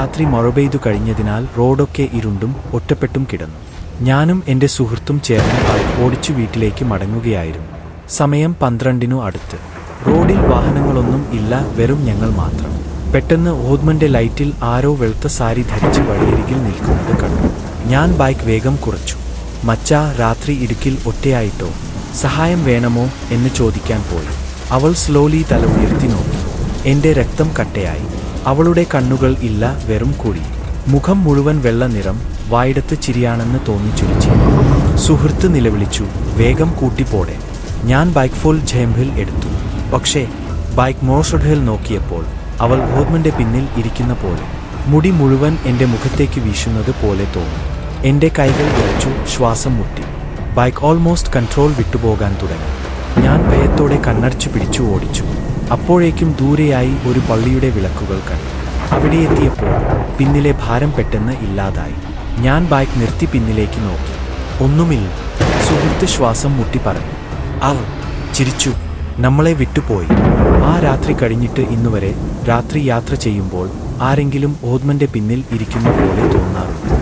രാത്രി മഴ പെയ്തു കഴിഞ്ഞതിനാൽ റോഡൊക്കെ ഇരുണ്ടും ഒറ്റപ്പെട്ടും കിടന്നു. ഞാനും എന്റെ സുഹൃത്തും ചേർന്ന് ബൈക്ക് ഓടിച്ചു വീട്ടിലേക്ക് മടങ്ങുകയായിരുന്നു. സമയം 12 അടുത്ത്. റോഡിൽ വാഹനങ്ങളൊന്നും ഇല്ല, വെറും ഞങ്ങൾ മാത്രം. പെട്ടെന്ന് ഓദ്മന്റെ ലൈറ്റിൽ ആരോ വെളുത്ത സാരി ധരിച്ച് വഴിയരികിൽ നിൽക്കുന്നത് കണ്ടു. ഞാൻ ബൈക്ക് വേഗം കുറച്ചു. മച്ചാ, രാത്രി ഇടുക്കിൽ ഒറ്റയായിട്ടോ, സഹായം വേണമോ എന്ന് ചോദിക്കാൻ പോയി. അവൾ സ്ലോലി തല ഉയർത്തി നോക്കി. എന്റെ രക്തം കട്ടയായി. അവളുടെ കണ്ണുകൾ ഇല്ല, വെറും കുഴി. മുഖം മുഴുവൻ വെള്ള നിറം, വായിടത്ത് ചിരിയാണെന്ന് തോന്നിച്ചുരിച്ചു. സുഹൃത്ത് നിലവിളിച്ചു, വേഗം കൂട്ടിപ്പോടെ. ഞാൻ ബൈക്ക് ഫുൾ ജംപിൽ എടുത്തു. പക്ഷേ ബൈക്ക് മോഷോഡിൽ നോക്കിയപ്പോൾ അവൾ ഓദ്മന്റെ പിന്നിൽ ഇരിക്കുന്ന പോലെ. മുടി മുഴുവൻ എന്റെ മുഖത്തേക്ക് വീശുന്നത് പോലെ തോന്നി. എന്റെ കൈകൾ വിറച്ചു, ശ്വാസം മുട്ടി. ബൈക്ക് ഓൾമോസ്റ്റ് കൺട്രോൾ വിട്ടുപോകാൻ തുടങ്ങി. ഞാൻ ഭയത്തോടെ കണ്ണടച്ചു പിടിച്ചു ഓടിച്ചു. അപ്പോഴേക്കും ദൂരെയായി ഒരു പള്ളിയുടെ വിളക്കുകൾ കണ്ടു. അവിടെ എത്തിയപ്പോൾ പിന്നിലെ ഭാരം പെട്ടെന്ന് ഇല്ലാതായി. ഞാൻ ബൈക്ക് നിർത്തി പിന്നിലേക്ക് നോക്കി. ഒന്നുമില്ല. സുഹൃത്ത് ശ്വാസം മുട്ടി പറഞ്ഞു. അവൾ ചിരിച്ചു. നമ്മളെ വിട്ടുപോയി. ആ രാത്രി കഴിഞ്ഞിട്ട് ഇന്നുവരെ രാത്രി യാത്ര ചെയ്യുമ്പോൾ ആരെങ്കിലും ഓദ്മന്റെ പിന്നിൽ ഇരിക്കുന്ന പോലെ തോന്നാറുണ്ട്.